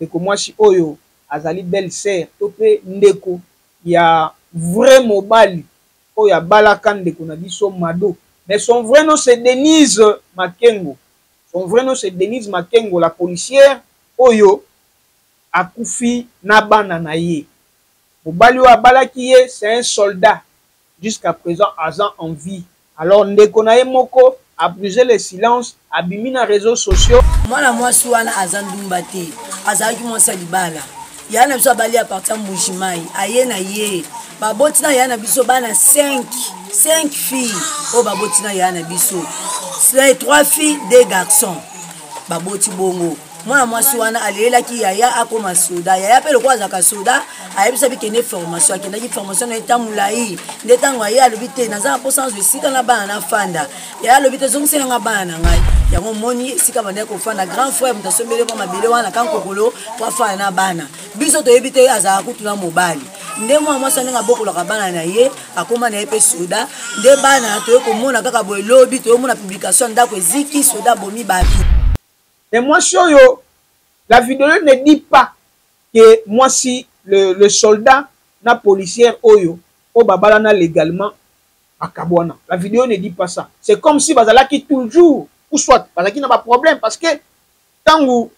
ndeko mwasi oyo azali belle-sœur to pe ndeko ya vrai mobali oyo abalaka ndeko na biso Mado. Mais son vrai nom c'est Denise Makengo. Son vrai nom c'est Denise Makengo, la policière oyo akufi na bana na ye. Mobali oyo abalaki ye c'est un soldat. Jusqu'à présent azan en vie. Alors ndeko na ye moko a brisé le silence, a bimi na réseaux sociaux. Mwana mwasi wana azan dumba te. Azalaki mwasi libala. Yana biso bali a partir Mujimai, aye na ye. Babotina yana biso bana 5 filles. Oh babotina yana biso. C'est 3 filles, 2 garçons. Baboti bongo. Mwana mwasi wana alelaki yaya akoma soda. Yaya pe lokwa zaka soda, ayebisa bikene formation, akendaki formation na etamulai. Ndetango yaya lobite naza po sans de sika na bana na fanda. Yaya lobite zongse nga bana ngai. Yango moni sika bande ko fanda grand frère mutasombele kwa mabele wana kankokolo kwa fanda na bana. Biso to yebite azaka kutuna mobali. Nde mwa mwasi nga bokola ka bana na ye akoma na epe soda. Nde bana to komona kaka boy lobi to mona publication ndako eziki soda bomi batu. Mais moi, la vidéo ne dit pas que moi, si le soldat, la policière, Oyo, Obabalana légalement à Kabouana. La vidéo ne dit pas ça. C'est comme si Bazala qui toujours, ou soit, Bazala qui n'a pas de problème, parce que tant que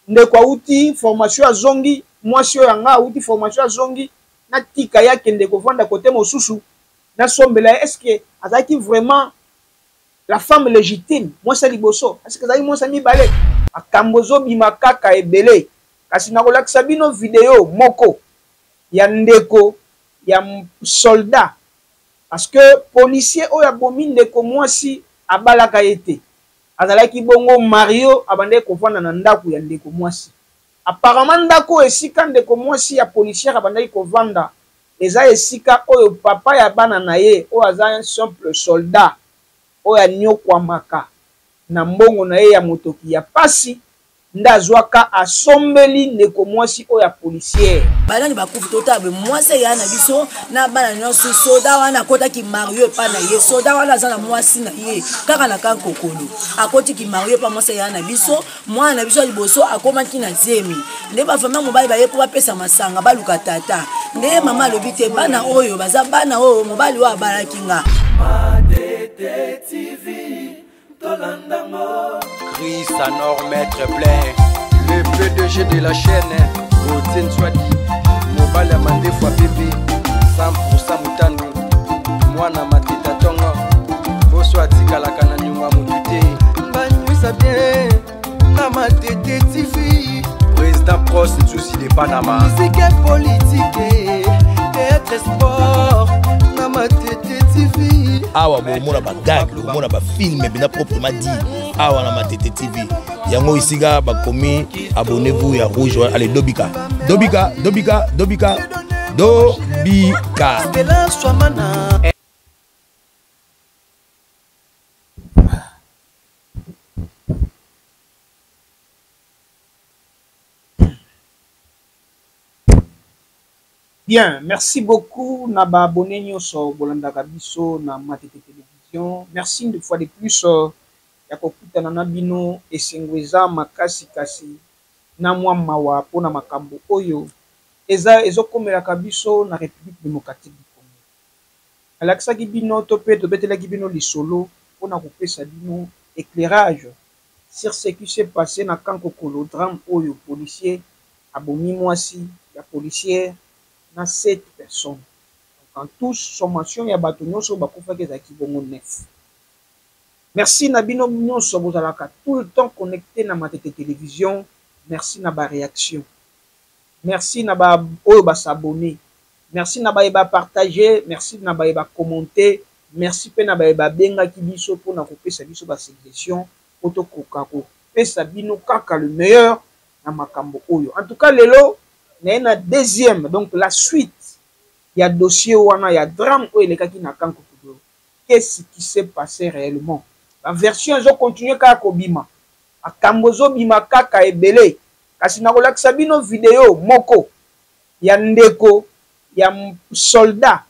ne quoi outil, formation à Zongi, moi, si on a outil, formation à Zongi, na tikaya kende ko vanda côté mosusu, na sombela, est-ce que Bazala qui vraiment la femme légitime, moi c'est liboso. Parce que moi c'est mi balé. A Kambozo bimakaka ebele. Kasi na kolak sabino vidéo moko. Ya ndeko, ya soldat. Parce que policier oya bomi ndeko mwasi abalaka yete. Azalaki bongo Mario abande kofanda na ndako ya ndeko mwasi. Apparemment ndako esika ndeko mwasi ya policier abandaki kovanda. Eza esika oyo papa ya bana na ye oyo aza un simple soldat. Oya nyokwa maka na mbongo na ye ya motoki ya pasi ndazwaka asombeli ndeko mwasi oya policier. Balani bakufi totabe mwasi ya na biso na bana nyonso soda wana kota ki Mario pa na ye soda wana za na mwasi na ye kaka na kankokolo akoti ki Mario pa mwasi ya na biso mwana na biso liboso akoma ki na zemi nde ba fama mobali ba ye po pesa masanga baluka tata nde mama lobite bana oyo baza bana oyo mobali wa barakinga. Chris Anor Maître Plein, le PDG de la chaîne, Gauthier Swadi, Mobile Amandé fois bébé, 100% Moutani, Mwana Matita Tonga, Foswati Kalakana Nyuma Moutute, Banouisa bien, Namatete TV, Président Pros Souci de Panama, musique et politique, théâtre sport, Namatete TV. Awa mona ba gag, mona ba film bina proprement dit. Awa na Matete TV. Yango isiga ba komi abonnez-vous ya rouge allez Dobika. Dobika. Bien, merci beaucoup Naba abonné nyoso bolanda kabiso na Matete Télévision. Merci une fois de plus ya kokuta na bino esengweza makasi kasi na mwa mawa pona makambo oyo ezokomela kabiso na République démocratique du Congo. Alakisaki bino to pe to betelaki bino lisolo pona kopesa bino éclairage sur ce qui s'est passé na Kankokolo drame oyo policier abomi mwasi ya policière na 7 personnes. En tous, sommation ya bato nyonso bakufa kezaki bongo 9. Merci na bino nyonso bozalaka tout le temps connecté na Matete Télévision. Merci na ba réaction. Merci na ba oyo ba s'abonner. Merci na ba partager, merci na ba commenter, merci pe na ba benga ki biso pona kopesa biso ba suggestion poto kokako. Pesa bino kaka le meilleur na makambo oyo. En tout cas lelo na deuxième, donc la suite, il y a dossier wana, il y a drame où il est qui n'a qu'un coup. Qu'est-ce qui s'est passé réellement? La version ils ont continué à Kobima. À Kambozo bima kaka ebele. Kasi na kolak sabino vidéo moko. Il y a ndeko, il y a soldat.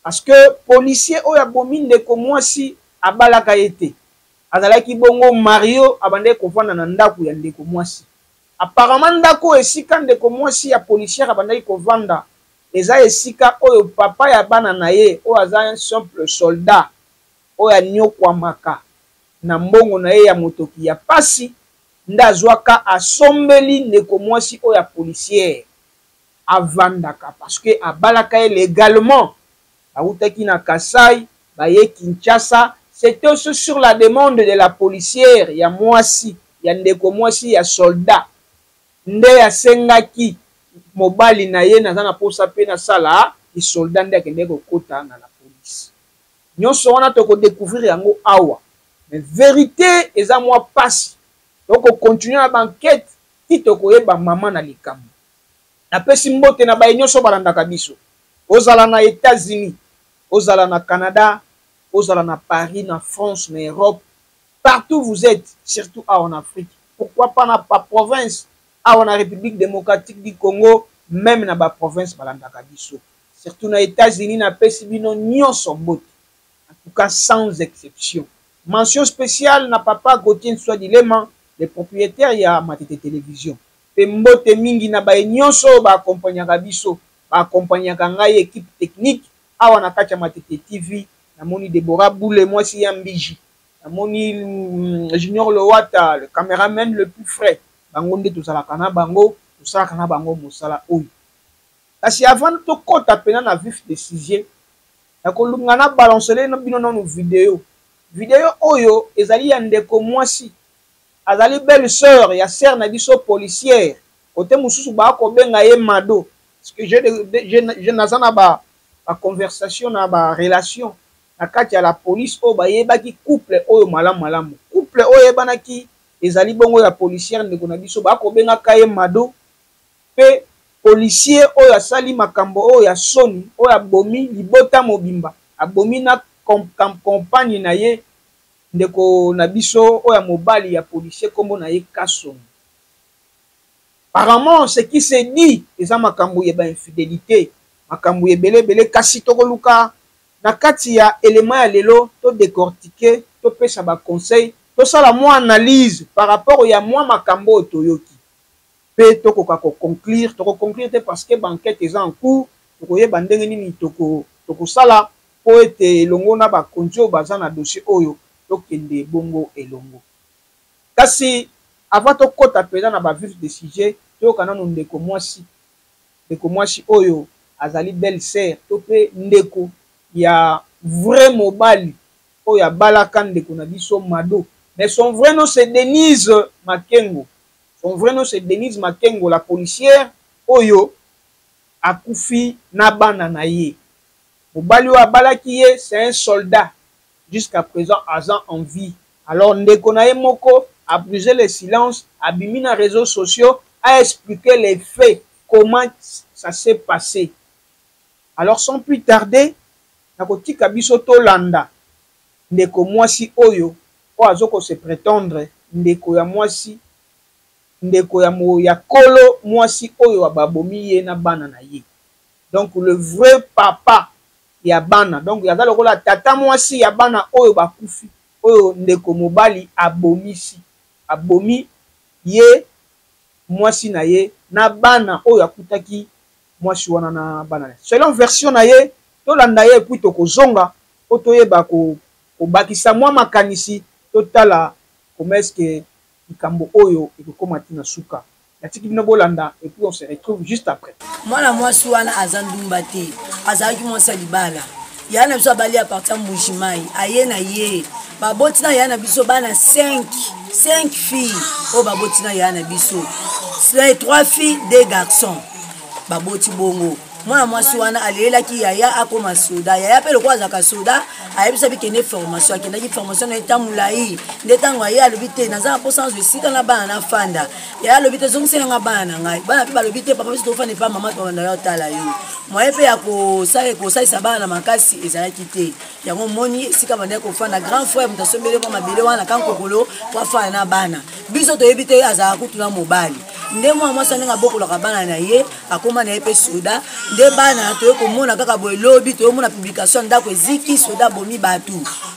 Parce que policier oya bomi ndeko mwasi abalaka yete. Azalaki bongo Mario abande kofanda na ndaku ya ndeko mwasi. apparemment ndako esika ndeko mwasi ya policière abandaki kovanda eza esika oyo papa ya bana na ye oyo aza un simple soldat oyo anyokwamaka na mbongo na ye ya motoki ya pasi nde azwaka asombeli ndeko mwasi oyo ya policière avandaka parce que abalaka ye légalement bautaki na Kasai baye Kinshasa. C'était aussi sur la demande de la policière ya mwasi ya ndeko mwasi ya soldat nde asengaki mobali na ye naza na posa pe na sala ki soldat nde akende kokota na la police. Nyonso wana toko découvrir yango awa mais vérité eza mwa pasi toko continuer na banquête ti toko yeba mama na likambo. Napesi mbote na baye nyonso balandaka biso ozala na États-Unis ozala na Canada ozala na Paris na France na Europe partout vous êtes surtout en Afrique pourquoi pas na pa province awa na République démocratique du Congo même na ba province balandaka biso surtout na États-Unis na pesi bino nyonso mbote en tout cas sans exception. Mention spéciale na papa Gauthier Nswadilema le propriétaire ya Matete Télévision pe mbote mingi na baye nyonso ba accompagnaka biso ba accompagnaka ngai équipe technique awa na kati ya Matete TV. Namoni Deborah Boule mwasi ya Mbiji namoni Junior Lowata le caméraman le plus frais bango nde tozalaka na bango tosalaka na bango mosala oyo kasi avant tokota pena na vif de sujet nakolunga na balancele na bino nano video oyo ezali ya ndeko mwasi azali belle sœur ya sœur na biso policière kote mususu bakobenga ye Mado parce que je naza na ba conversation na ba relation na kati ya la police oyo bayebaki couple oyo malamu couple oyo yebanaki ezali bongo ya policière ndeko na biso bakobengaka ye Mado pe policier oyo asali makambo oyo ya soni oyo abomi libota mobimba abomi na compagne na ye ndeko na biso oyo ya mobali ya policier kombo na ye Kasongo. Apparemment ce qui se dit eza makambo ya ba infidélité makambo ebele kasi tokoluka na kati ya élément ya lelo to décortiquer to pesa ba conseil to sala mo analyse par rapport ya moi makambo toyoki pe tokoka ko conclure parce que banquette est en cours tokoye bandenge nini toko sala po ete elongo na ba konjo baza na dossier oyo tokende bongo elongo kasi avant tokota pesa na ba vif de sujet tokana no ndeko mwasi oyo azali belle sœur to pe ndeko ya vrai mobali oyo abalaka ndeko na biso Mado mais son vrai nom c'est Denise Makengo la policière oyo akufi na bana na ye mobali oyo abalaki ye c'est un soldat jusqu'à présent aza en vie alors ndeko na ye moko a brisé le silence abimi na réseaux sociaux a expliqué les faits comment ça s'est passé. Alors sans plus tarder nakotika biso tolanda ndeko mwasi oyo oyo azoko se prétendre ndeko ya mwasi ndeko ya kolo mwasi oyo ababomi ye na bana na ye donc le vrai papa ya bana donc yaza lokola tata mwasi ya bana oyo bakufi oyo ndeko mobali abomi ye mwasi na ye na bana oyo akutaki mwasi wana na bana na ye. Selon version na ye tolanda ye puis tokozonga po toyeba kobakisa mwa makanisi totala komeske likambo oyo ekokoma tina suka yatiki bino bolanda et puis on se retrouve juste après. Mwana mwasi wana aza ndumba te azalaki mwasi ya libala yana biso abali ya partir Mbujimai aye na ye baboti na yana biso bana 5 filles oyo baboti na yana biso 3 filles 2 garçons baboti bongo mwana mwasi wana alelaki yaya akoma soda yaya pe lokwa azaka soda ayebisa bikende formation akendaki formation na etamulai nde ntango aye alobi te naza na posa nazwa esika na bana na fanda yaya alobi te zongiselanga bana na ngai bana mpe balobi te papa biso tofanda epa mama tobanda yo otala yo moye mpe ya kosalisa bana na makasi ezalaki te yango moni esika bandaki kofanda grand frère moto asombeli mwa mabele wana kankokolo po afanda na bana biso toyebi te azalaka kutu na mobali nde mwana mwasi ndenge abokolaka bana na ye akoma na ye mpe soda nde bana toye komona kaka boye lobi toyomona publication ndako eziki soda bomi bato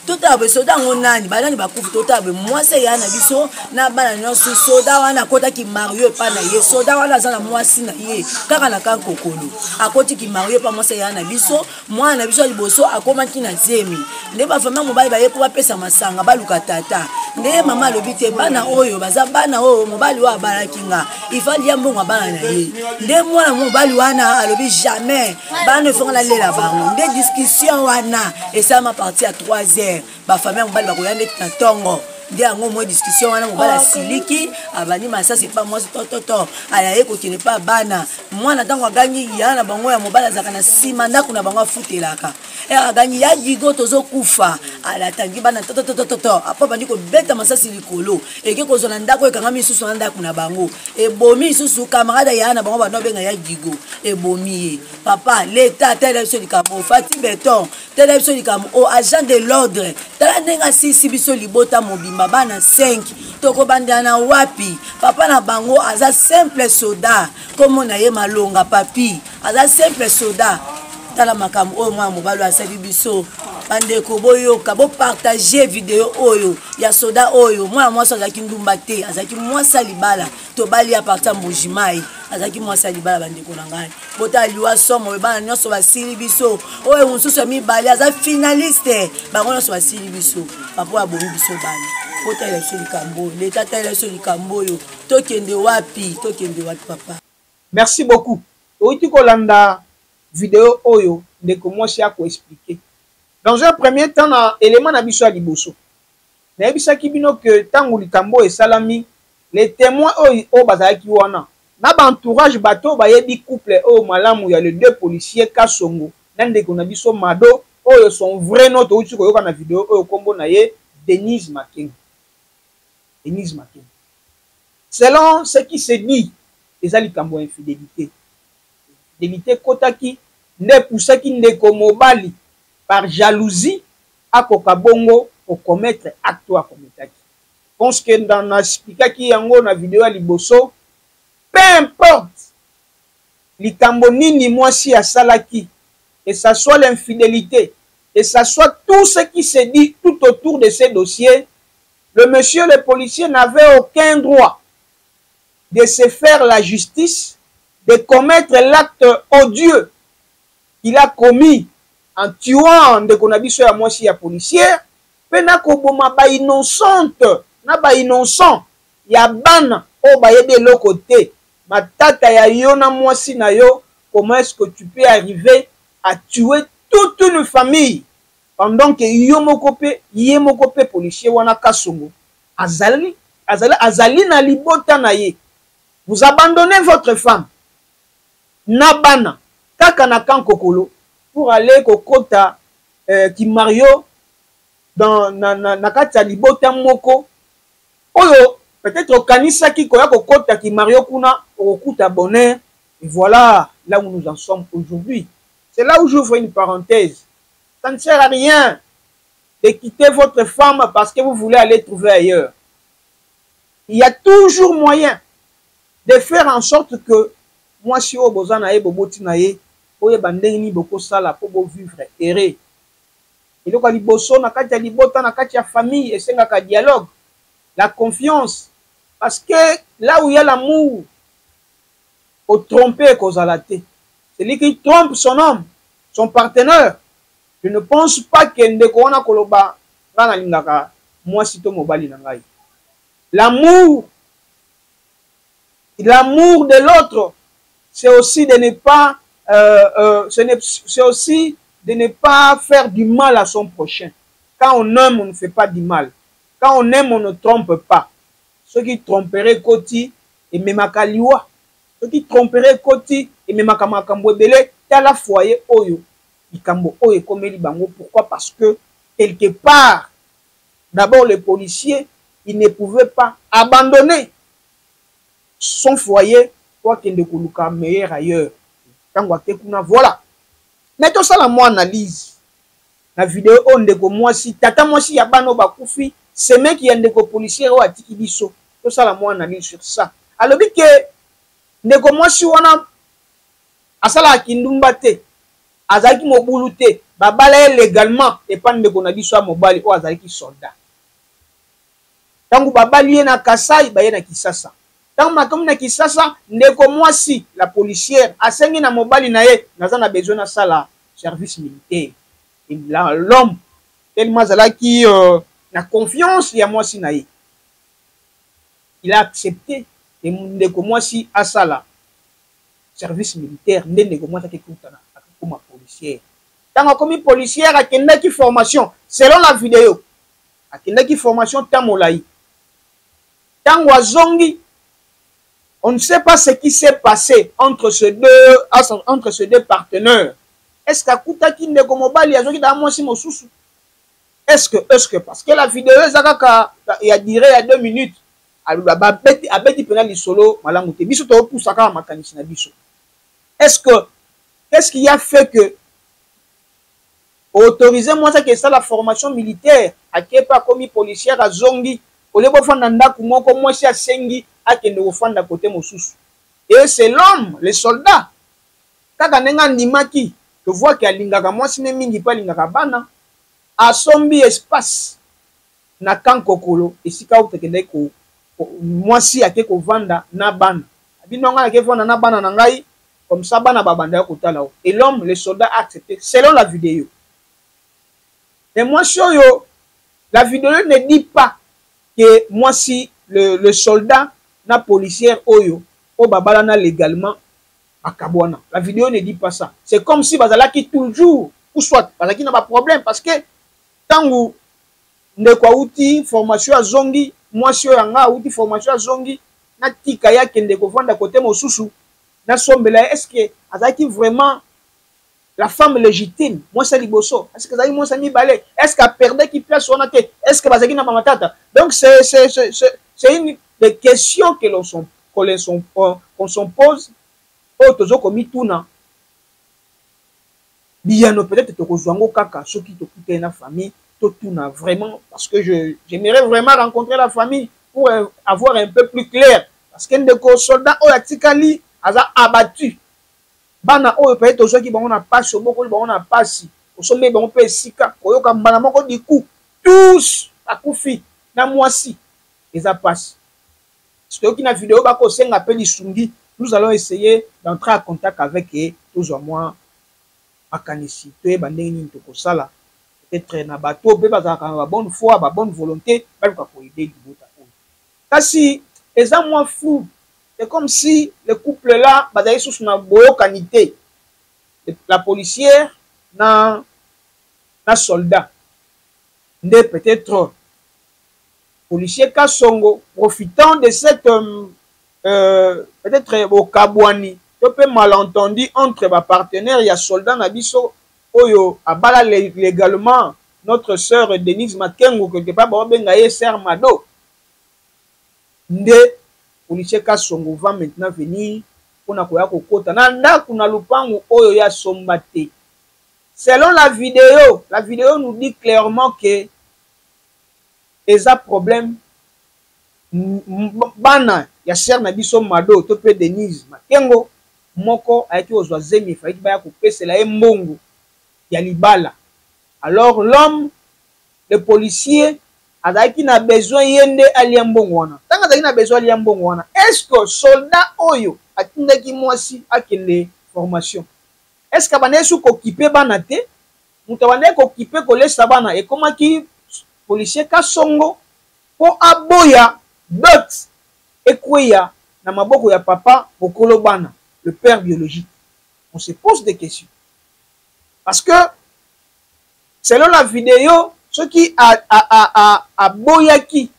tota be soda ngonani banani bakufi tota be mwasi ya na biso na bana nyonso soda wana kota ki Mario pa na ye soda wana za na mwasi na ye kaka na kankokolo akoti ki Mario pa mwasi ya na biso mwana na biso liboso akoma ki na zemi nde ba fama mobali ba ye ko bapesa masanga baluka tata nde mama lobi te bana oyo baza bana oyo mobali wa barakinga ifali ya mbongo bana na ye nde mwana mobali wana alobi jamais bana fonga la lela bango nde discussion wana esama partie à 3h ba famille mobali ba koyande na tongo nde yango mo discussion wana mobali siliki abani masasi pa mwasi toto aya ye ko kine pa bana mwana tango agangi yana bango ya mobali azaka na sima ndako na bango afutelaka agangi ya jigo tozo kufa ala tangi bana toto apa bandi ko beta masasi likolo eke ko zona ndako ekangami susu na ndako na bango ebomi susu camarade yana bango bano benga ya jigo ebomi papa l'état tel biso likamo fati beton tel biso likamo o agent de l'ordre tala ndenga sisi biso libota mobimba bana 5 toko bandana wapi papa na bango aza simple soda comme na ye malonga papi aza simple soda tala makambo oyo mwa mobalo asali biso bandeko boyoka bo partager video oyo ya soda oyo mwana mwasi azaki ndumba te azaki mwasi libala to bali a partir mbujimai azaki mwasi libala bandeko na ngai bota liwa somo bana nyonso basili biso oyo mususu ya mibali aza finaliste bango nyonso basili biso papo abomi biso bana bota ile so likambo leta tele so likambo yo tokende wapi papa. Merci beaucoup. Oiti kolanda vidéo oyo ndeko mwasi ako expliquer. Dans un premier temps na élément na biso ya liboso. Na yebisaki bino que tango likambo esalami les témoins oyo bazalaki wana na ba entourage bato ba yebi couple oyo malamu ya les deux policiers Kasongo na ndeko na biso Mado oyo son vrai nom to uti koyoka na vidéo oyo kombo na ye Denise Makenga. Selon ce qui se dit les likambo infidélité. Infidélité kotaki ne poussaki ndeko mobali par jalousie à kokabongo pour commettre acte à commettre. Je pense que dans la explication yango na vidéo à liboso, peu importe likambo nini mwasi ya salaki, et ça soit l'infidélité, et ça soit tout ce qui se dit tout autour de ces dossiers, le monsieur le policier n'avait aucun droit de se faire la justice, de commettre l'acte odieux qu'il a commis en tuant de konabiso ya mwasi ya policière, pe na koboma ba innocente, na ba innocent ya bana o ba yede loko te, matata ya yo na mwasi na yo, comment est-ce que tu peux arriver à tuer toute une famille pendant que yo moko pe policier wana Kasongo azali na libota na ye. Vous abandonnez votre femme na bana kaka na kankokolo pour aller kokota ki Mario dans na kati ya libota moko oyo peut-être okanisaki koya kokota ki Mario kuna okuta bonheur. Et voilà là où nous en sommes aujourd'hui. C'est là où j'ouvre une parenthèse. Ça ne sert à rien de quitter votre femme parce que vous voulez aller trouver ailleurs. Il y a toujours moyen de faire en sorte que moi si au bozana e boboti na ye oye bandenge ni boko sala po bo vivre erré. Et donc ali boso na kati ya libota na kati ya famille esenga ka dialogue, la confiance, parce que là où il y a l'amour au tromper kozalate. Celui qui trompe son homme, son partenaire, je ne pense pas que ndeko wana koloba ngana lingaka moi sito mobali na ngai. L'amour de l'autre, c'est aussi de ne pas c'est aussi de ne pas faire du mal à son prochain. Quand on aime, on ne fait pas du mal. Quand on aime, on ne trompe pas. Ceux qui tromperaient Koti et Memakaliwa, ceux qui tromperaient Koti et Memakamakambwe Bele, t'as la foyer Oyo. Ikambo Oyo Komeli Bango. Pourquoi? Parce que quelque part, d'abord les policiers, ils ne pouvaient pas abandonner son foyer pour qu'il ne soit meilleur ailleurs. Voilà. Mais tout ça, la moi analyse. La vidéo, on déco moi si tata moi si yabano bakufi, c'est mec qui y a des policiers ou atiki biso. Tout ça, la moi analyse sur ça. Alors, que ndeko moi si wana asala kindumbate, azaki mobulute, babala légalement epande ko na biso mobali o azali ki soldat. Tangu babali ye na Kasai ba ye na Kisasa. Tangu makomi na Kisasa ndeko mwasi la policière asengi na mobali na ye naza na besoin na sala service militaire. L'homme tellement zalaki na confiance ya mwasi na ye. Il a accepté et ndeko mwasi asala service militaire ndeko mwasi akikutana akakoma policière. Tango komi policière akendaki formation selon la vidéo. Akendaki formation tamolai. Tango azongi, on ne sait pas ce qui s'est passé entre ces deux partenaires. Est-ce qu'akutaki ndeko mobali azongi da mwasi mosusu? Est-ce que parce que la vidéo ezaka ya duré ya 2 minutes abeti pena lisolo malamu te biso to pusaka makanisi na biso. Est-ce que qu'est-ce qui a fait que autoriser moi ça que ça la formation militaire akepa komi policière à zongi ole bofanda ndaku moko mwasi asengi akende ofanda côté mosusu? Et c'est l'homme, le soldat kaka nenga ndimaki to voit que alingaka mwasi ne mingi pa lingaka bana asombi espace na kankokolo esika utekende ko mwasi ake ko vanda na bana abinonga ake vanda na bana na ngai comme ça bana babanda ya kotala. Et l'homme, le soldat a accepté selon la vidéo. Mais moi yo la vidéo ne dit pas que moi si le soldat na policière oyo o babala na légalement akabwana. La vidéo ne dit pas ça. C'est comme si bazalaki toujours ou soit bazalaki na ba problème parce que tangu ndeko outi formation à zongi moi si yanga outi formation à zongi na tika ya kende ko vanda côté mosusu na sombela. Est-ce que azaki vraiment la femme légitime? Moi c'est liboso. Est-ce que azaki moi ça mi balé? Est-ce qu'elle perdait qui place on a été? Est-ce que bazaki na mamatata? Donc c'est une des questions que qu'on s'en pose au tozo komi tuna. Bien peut-être to kozwango kaka ceux qui te coûtent na famille to tuna vraiment parce que j'aimerais vraiment rencontrer la famille pour avoir un peu plus clair parce que ndeko soldat o atikali aza abattu bana oyo peut être ceux qui vont na passe beaucoup vont na passe au sommet bon peut sika koyoka mbana moko du coup tous akufi na mwasi eza passe ce qui na vidéo ba ko senga pe lisungi. Nous allons essayer d'entrer en contact avec eux tous au moins makanisi to ebandenge nini tokosala peut-être na bato pe bazaka ba bonne foi ba bonne volonté ba ko aider libota oyo kasi eza moins flou. C'est comme si le couple là bazali sous na boyo kanité la policière na soldat nde peut-être policier Kasongo profitant de cette peut-être au kabwani to pe malentendu entre ba partenaires ya soldat na biso oyo abala légalement notre sœur Denise Makengo quelque part ba benga ye sœur Mado nde policier Kasongo va maintenant venir pour na koya kokota na ndaku na lupangu oyo ya sombate. Selon la vidéo nous dit clairement que eza problème bana ya sœur na biso Mado to pe Denise Makengo moko ayaki ozwa zemi fa ba ya kopesela ye mbongo ya libala. Alors l'homme, le policier azaki na besoin yende alia mbongo wana. Tanga azaki na besoin alia mbongo wana. Est-ce que soldat oyo atindaki mwasi akende formation? Est-ce que bana su kokipe bana te? Muta bana kokipe kolesa bana et comment ki policier Kasongo po aboya dot ekweya na maboko ya papa bokolo bana, le père biologique. On se pose des questions. Parce que selon la vidéo, ce qui a boyaki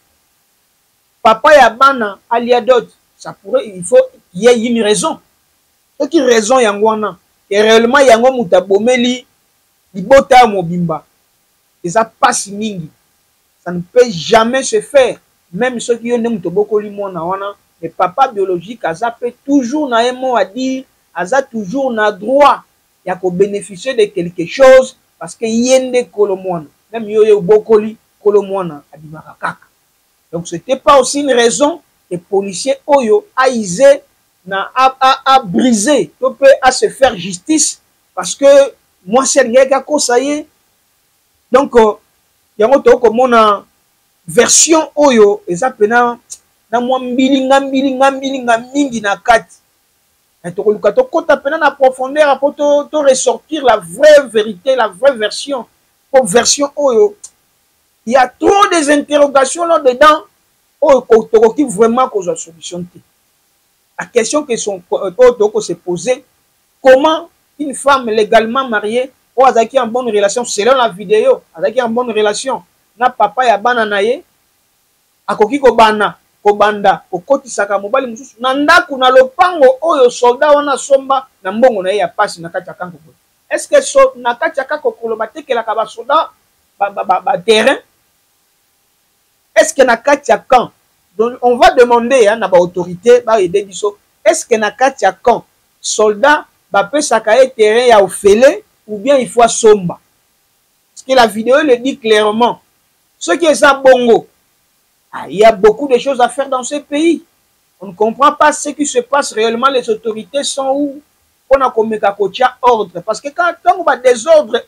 papa ya bana alia dot, ça pourrait, il faut qu'il y ait une raison. Ce qui raison yangwana, que réellement yango mutabomeli libota mobimba. Et ça passe mingi. Ça ne peut jamais se faire. Même ceux qui ont mutoboko limona wana, le papa biologique a peut toujours na un mot à dire, a toujours na droit ya ko bénéficier de quelque chose parce que yende kolomwana. Même yoyo bokoli kolomwana adimaka kaka. Donc c'était pas aussi une raison que policier oyo a isé na a brisé, à se faire justice parce que moi c'est ngeka ko ça y est. Donc yango to ko mona version oyo eza pena na mwa mbilinga mingi na kati. Et to luka to kota pena na profondeur pour to ressortir la vraie vérité, la vraie version. Pour version oyo, il y a trop des interrogations là-dedans. Oh, qui vraiment cause la solution. La question que se poser, comment une femme légalement mariée ou avec en bonne relation, selon la vidéo, avec en bonne relation, na papa ya bana naye, akoki ko bana, ko banda, ko koti saka mobali mususu, na ndaku na lopango oyo soldat wana somba na mbongo na ye ya pasi na kati ya kanko. Est-ce que so na kati ya kanko kolo batekela ka ba soldat ba terrain? Est-ce que na kati ya camp? Donc on va demander à na ba autorité ba aider biso. Est-ce que na kati ya camp soldat ba pesaka e terrain ya ofele ou bien il faut somba? Parce que la vidéo le dit clairement. Ce qui est ça bongo. Il y a beaucoup de choses à faire dans ce pays. On ne comprend pas ce qui se passe réellement. Les autorités sont où? On a comme ordre. Parce que quand on a des ordres,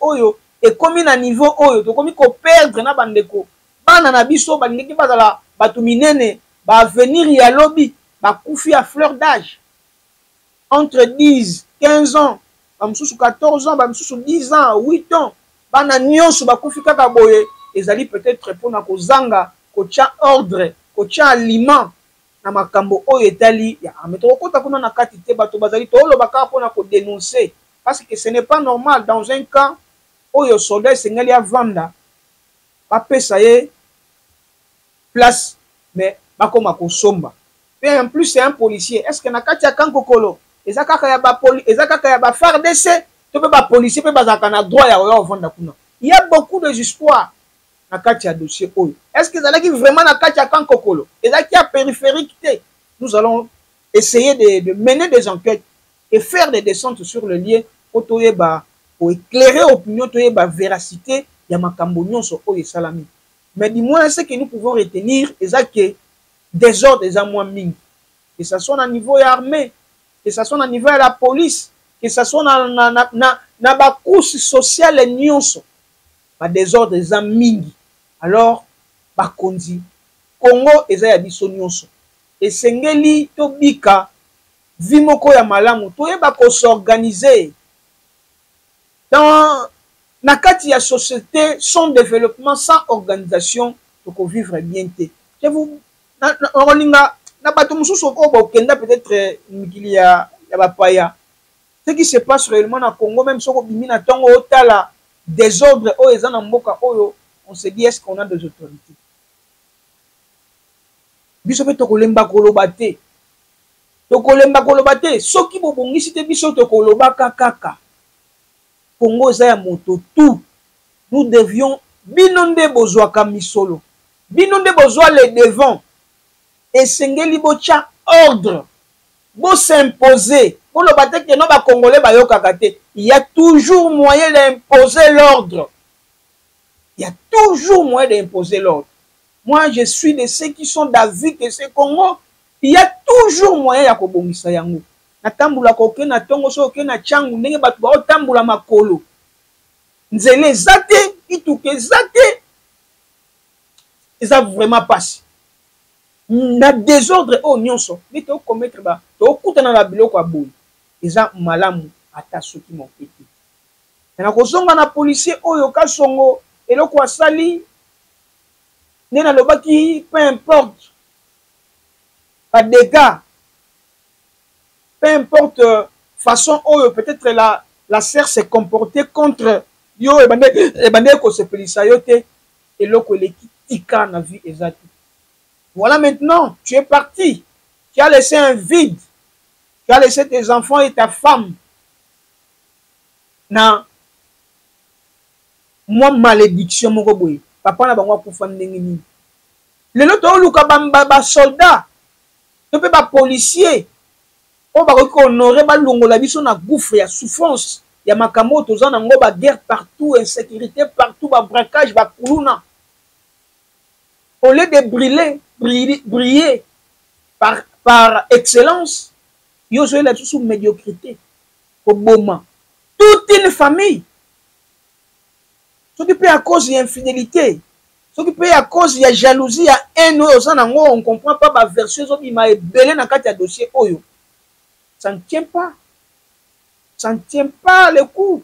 et comme à niveau, on a perdre na bandeko. Banana biso, bandeki bazala, batuminene, ba venir y a lobby, ba koufi à fleur d'âge. Entre 10, 15 ans, ba msusu 14 ans, ba msusu 10 ans, 8 ans, bana nyonso ba koufi kaka boye, ezali peut-être pour na kozanga, kocha ordre, kocha aliment, na makambo oyo etali ya ametoko kota kuna na kati te bato bazali to lo baka pona ko dénoncer parce que ce n'est pas normal dans un cas oyo soldat sengali ya vanda ba pesa ye place mais bakoma ko somba et en plus c'est un policier. Est-ce que na kati ya kankokolo ezaka ya ba poli ezaka ya ba FARDC to pe ba policier pe bazaka na droit ya oyo vanda kuna. Il y a beaucoup de espoir na kati ya dossier oyo. Est-ce que ezalaki vraiment na kati ya kankokolo? Ezalaki ya périphérique te? Nous allons essayer de mener des enquêtes et faire des descentes sur le lieu pour toyeba, pour éclairer l'opinion, toyeba véracité ya makambo nyonso oyo esalami. Mais du moins ce que nous pouvons retenir ezaki désordre eza moins mingi. Que ça soit au niveau de l'armée, que ça soit au niveau de la police, que ça soit na ba course sociale nyonso. Ba désordre eza mingi. Alors bakonzi Congo eza ya biso nyonso esengeli tobika vimoko ya malamu toyeba ko s'organiser dans na kati ya société sans développement, sans organisation pour vivre bien te. Je vous na bato mususu ko bokenda peut-être mikili ya bapaya. Ce qui se passe réellement na Congo, même soko bimi na tongo otala désordre oyo eza na mboka oyo, on se dit est-ce qu'on a des autorités? Biso pe tokolemba koloba te. Tokolemba koloba te. Soki bobongisi te biso tokoloba kaka. Congo eza ya moto tout. Nous devions binonde bozwa kamisolo. Binonde bozwa le devant. Esengeli bocha ordre. Bo s'imposer. Koloba te ke no ba Congolais ba yokaka te. Il y a toujours moyen d'imposer l'ordre. Il y a toujours moyen d'imposer l'ordre. Moi, je suis de ceux qui sont d'avis que ce Congo, il y a toujours moyen de kobongisa yango. Na tambula koke na tongo so ke na changu ndenge batu ba tambula makolo. Nzele zate, ituke zate. Ça vraiment passe. Na désordre au nyonso. Mais to commettre ba, to kutana na biloko aboyi. Eza malamu ata soki mon petit. Na kozonga na policier oyo ka songo eloko asali nena lobaki peu importe pas dégâts, peu importe façon oyo peut-être la serre s'est comportée contre yo et bande ko se pelisa yo te eloko leki tika na vie ezati. Voilà, maintenant tu es parti, tu as laissé un vide, tu as laissé tes enfants et ta femme na moi malédiction moko boye. Papa na bango kufa ndenge nini. Lelo to luka ba soldat, to pe ba policier, o ba ko honorer ba longola biso na gouffre ya souffrance, ya makambo toza na ngo ba guerre partout, insécurité partout, ba braquage, ba kuluna. Au lieu de briller par excellence, yo so la sous médiocrité. Au moment toute une famille Ce qui peut à cause de l'infidélité, ce qui peut à cause de la jalousie, il y a un autre, on ne comprend pas la version, il m'a belé dans le dossier. Ça ne tient pas. Ça ne tient pas le coup.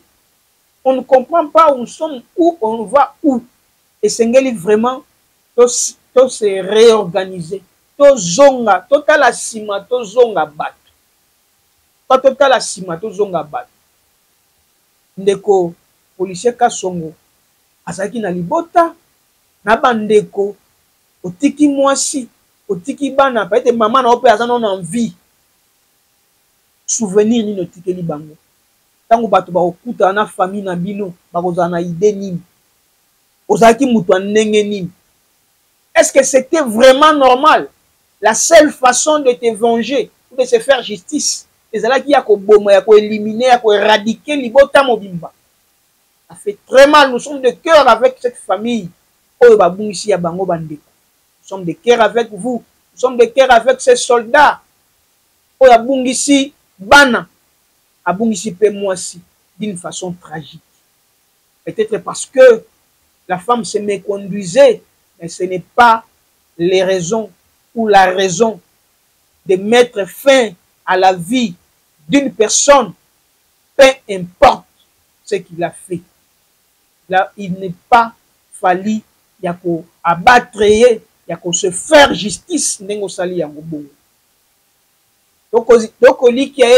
On ne comprend pas où nous sommes, où on va où. Et c'est vraiment, tout se réorganiser. Tout zonga, total la cima, tout zonga bat. Pas total la cima, tout zonga bat. Ndeko, policier Kasongo, azaki na libota, na bandeko, otiki mwasi, otiki bana, peut-être maman na ope azanon en vie. Souvenir ni notike li bango. Tango bato ba okuta na famille na bino, bakoza na idée nini. Ozaki mutu ndenge nini. Est-ce que c'était vraiment normal? La seule façon de te venger, ou de se faire justice, c'est là qu'il y a boma, il y a éliminer, il y a éradiquer libota mobimba. Ça fait très mal. Nous sommes de cœur avec cette famille. Nous sommes de cœur avec vous. Nous sommes de cœur avec ces soldats. Ici, bana, ici moi aussi, d'une façon tragique. Peut-être parce que la femme se méconduisait, mais ce n'est pas les raisons ou la raison de mettre fin à la vie d'une personne, peu importe ce qu'il a fait. Là, il n'est pas fallu abattre, il y a se faire justice. Donc, il y a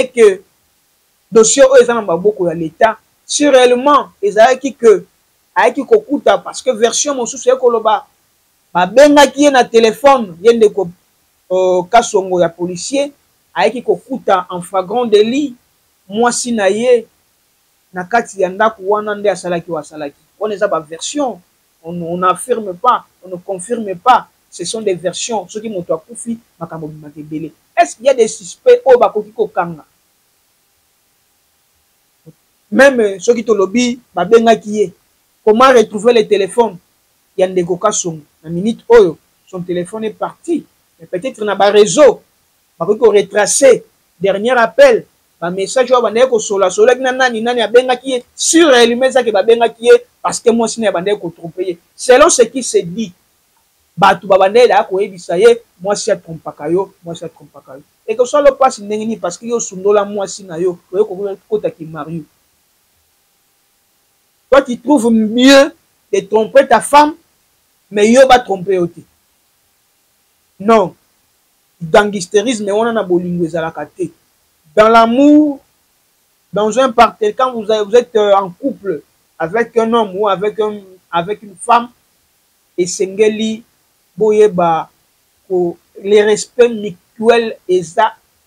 que dossier de l'État, si réellement, ils ont parce que version mon souci koloba benga qui est na téléphone yende ko kasongo ya policier aiki kokuta en flagrant délit moi sinaye na kati ya ndako wana nde asalaki wasalaki. On les a ba version, on n'affirme pas, on ne confirme pas, ce sont des versions. Ceux qui m'ont akufi makambo makebele. Est-ce qu'il y a des suspects au bakoki ko kanga? Même ceux qui te lobby ba benga qui est. Comment retrouver le téléphone? Il y a des Kasongo. La minute oyo, son téléphone est parti. Mais peut-être qu'il y a un réseau. Il faut retracer. Dernier appel. Un message sur réellement ça qui est parce que moi, je trompé. Selon ce qui se dit, moi, je trompe pas. Moi, je trompe pas. Et que ça le passe parce que yo sundola moi si na yo, qui marie. Toi, tu trouves mieux de tromper ta femme, mais yo va tromper aussi. Non. Dans l'hystérisme, on a bolingo ezalakate. Dans l'amour, dans un partenariat, quand vous êtes en couple avec un homme ou avec une femme, et sengeli boyeba les respects mutuels est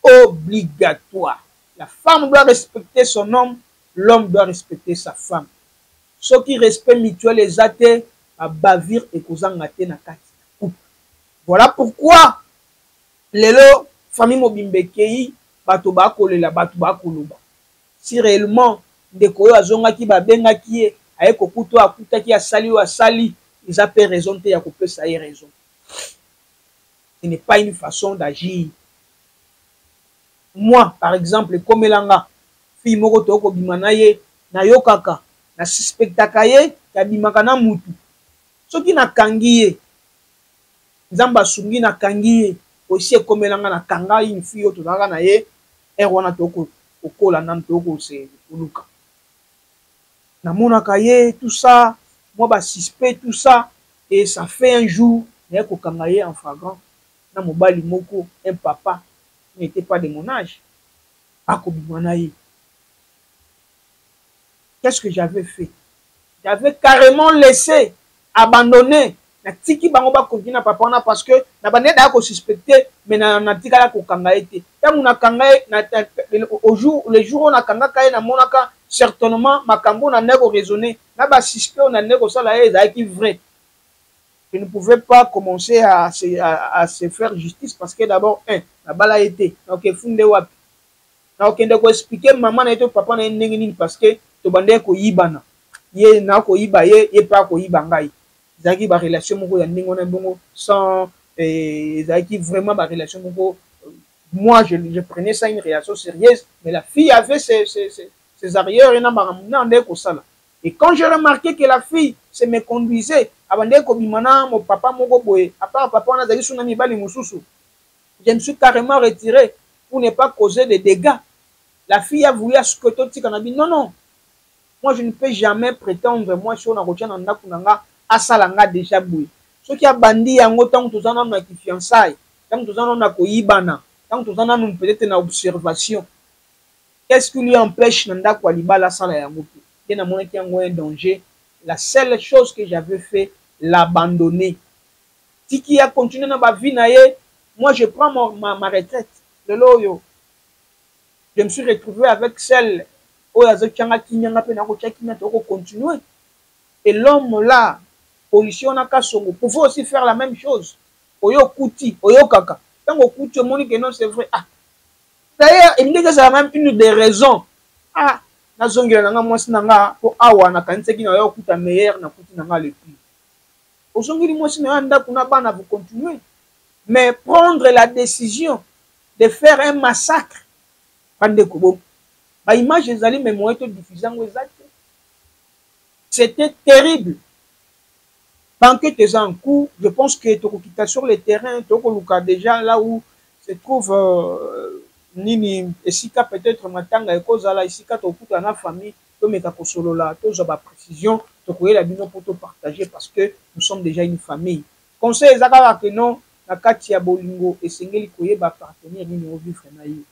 obligatoire. La femme doit respecter son homme, l'homme doit respecter sa femme. Ce qui respect mutuel est athée à bavir et kozangate na kati couple. Voilà pourquoi lelo famille mobimbekei bato ba kolela bato ba koloba. Si réellement ndeko azonga ki ba benga ki aye kokuto akuta ki asali ou asali, ils a pas raison te ya kopesa ça y raison. Ce n'est pas une façon d'agir. Moi par exemple comme elanga fille moko to ko bimana ye na yokaka na suspectaka ye ya bimaka na mutu. Soki na kangi ye nzamba sungi na kangi ye aussi komelanga na kanga une fille to na ye wana toko okola nan toko se uluka na monaka ye tout ça moi ba suspect tout ça et ça fait un jour na ko kanga ye en flagrant na mobali moko un papa n'était pas de mon âge akobimana ye. Qu'est-ce que j'avais fait? J'avais carrément laissé, abandonné. Na tiki bango ba continue papa na parce que na bande da ko suspecter mais na tika la ko kanga été. Tant na kanga au jour le jour on a kanga kay na monaka certainement makambo na nego raisonner. Na ba suspect on a nego ça là est qui vrai. Je ne pouvais pas commencer à se faire justice parce que d'abord la bala été. Donc funde wapi. Na okende ko expliquer maman na eto papa na ndenge nini parce que to bande ko yibana. Ye na ko yiba ye pa ko yiba ngai. Zaki ba relation moko ya ndenge na bongo sans zaki vraiment ba relation moko moi je prenais ça une relation sérieuse mais la fille avait ses arrières et na ndeko sala Et quand j'ai remarqué que la fille se me conduisait, avant d'être mon papa, mon boy, à part papa, on a dit son ami Bali Moussoussou. Je me suis carrément retiré pour ne pas causer de dégâts. La fille a voulu à ce que tout le monde a dit non, non. Moi, je ne peux jamais prétendre, moi, si on a retenu un ndakunanga, à salanga déjà boué. Ce qui a bandi, en autant que nous en avons qui fiançailles, tant que nous en avons qui ibana, tant que nous en avons peut-être une observation. Qu'est-ce qui lui empêche Nandako Aliba la salle à Moutou? Il y a un danger. La seule chose que j'avais fait, l'abandonner. Si qui a continué dans ma vie, moi je prends ma retraite. Le loyo. Je me suis retrouvé avec celle où il y a continuer. Et l'homme là, policier, on a qu'à son pouvait aussi faire la même chose. Oyo Kouti, Oyo Kaka. Quand on coûte, on dit que non, c'est vrai. Ah. D'ailleurs, il me dit que c'est même une des raisons. Ah, na zongi na nga mwasi na nga po awa na kanise ki na yo kuta meilleur na kuti na nga le plus. Ozongi mwasi na anda kuna bana vous continuer. Mais prendre la décision de faire un massacre. Ba image ezali mais moi to diffuser ngo ezaki. C'était terrible. Banque tes en cours, je pense que tu quittes sur le terrain, tu as déjà là où se trouve Nini, Esika peut-être matanga et cause là, Esika tu as la famille, tu mets ta solo là, tu as la précision, tu as la bino pour te partager parce que nous sommes déjà une famille. Conseil Zakara que non, na kati ya bolingo et sengeli koye ba partenaire ni au vivre na yo.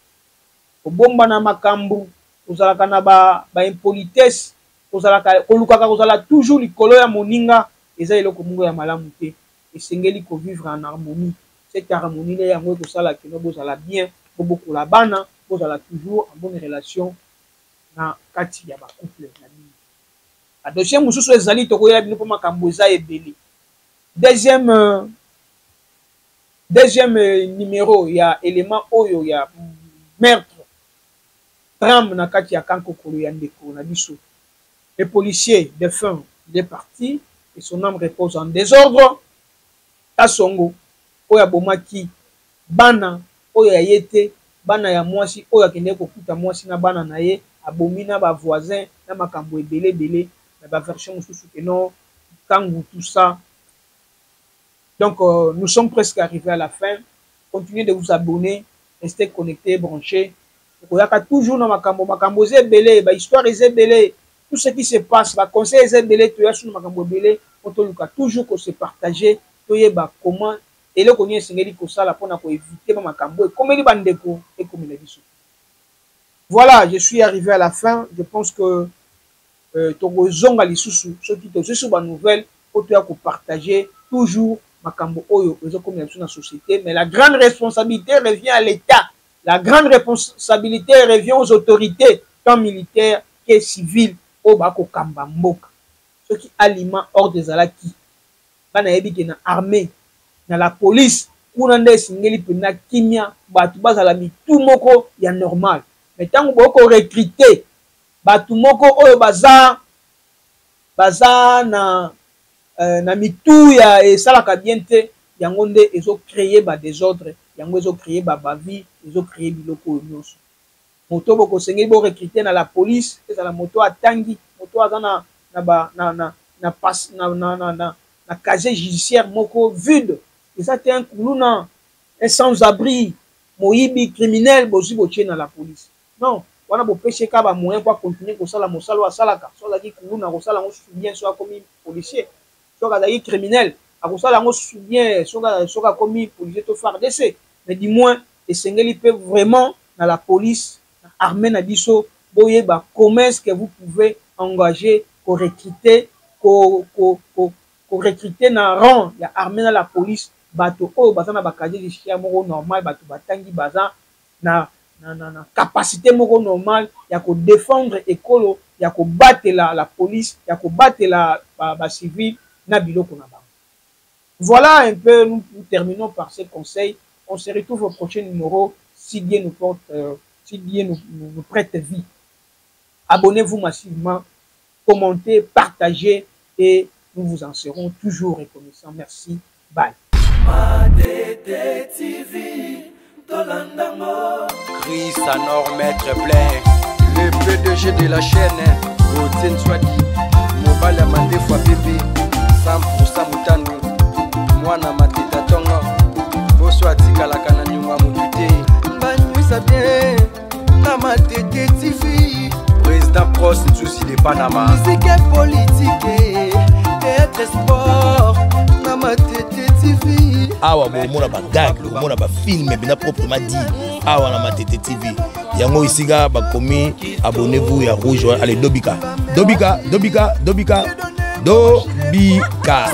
Au bomba na makambu, ozalaka na ba impolitesse, ozalaka kolukaka ozala toujours likolo ya moninga. Eza eloko mungo ya malamu te esengeli ko vivre en harmonie. Cette harmonie là yango ko sala que nous allons bien beaucoup la bana vous allez toujours en bonne relation na kati ya ba couple na ni la deuxième mususu ezali to ko ya bino po makambo eza ebele. Deuxième numéro ya élément oyo ya meurtre drame na kati ya kankokolo ya ndeko na biso. Les policiers défunt il est parti et son âme repose en désordre. Kasongo, oya bomaki, bana, oya yete, bana ya mwasi, oya kende kokuta mwasi na bana na ye, abomina ba voisin, na makambo ebele, na ba version mususu que non, kangu tout ça. Donc, nous sommes presque arrivés à la fin. Continuez de vous abonner, restez connectés, branchés. Oya toujours na makambo ebele, ba histoire ebele. Tout ce qui se passe, les conseils sont toujours que se partager, comment et le connaît pour éviter voilà, je suis arrivé à la fin. Je pense que ceux qui te nouvelles pour partager toujours la société, mais la grande responsabilité revient à l'État. La grande responsabilité revient aux autorités, tant militaires que civiles. Obako kamba mboka ceux qui alimentent hors des alaki bana yebi na armée na la police kuna nde singeli pena kimia batu bazala mitu moko ya normal mais tango boko recruter batu moko oyo baza na mitu ya esalaka bien te yango nde ezo créer ba désordre yango ezo créer ba vie ezo créer biloko nyonso. Moto boko sengeli bo recruter na la police et la moto atangi moto azana na casier judiciaire moko vide et ça c'est un kuluna un sans-abri moyibi criminel bozi botie na la police non wana bo pêcher ka ba moyen pour continuer ko sala mosalo asalaka so la ki kuluna ko sala ngo bien soit comme policier so ka daki criminel ko sala ngo bien so ka comme policier to faire décès mais du moins et sengeli peut vraiment dans la police armée na biso boye ba commerce que vous pouvez engager pour recruter recruter na rang ya armée na la police bato o bazana ba casier judiciaire moko normal bato batangi baza na capacité moko normal ya ko défendre écolo ya ko battre la police ya ko battre ba civil na biloko na ba. Voilà un peu, nous terminons par ces conseils. On se retrouve au prochain numéro si Dieu nous porte si Dieu nous prête vie. Abonnez-vous massivement, commentez, partagez et nous vous en serons toujours reconnaissants. Merci. Bye. Chris Anor, maître plein, le PDG de la chaîne, Gauthier Nswadi. mobali ya mandefu ya bebe 100% mutani mwana mateta tongo boso atikalaka na nyonga motu te banywisa bien na matete tv président pros nsusi de panama musike politike teatre sport na matete tv awa bomona bagag bomona bafilme bina proprement dit awa na matete tv yango isiga bakomi abonnez-vous ya rouge allez dobika dobika dobika dobika dobika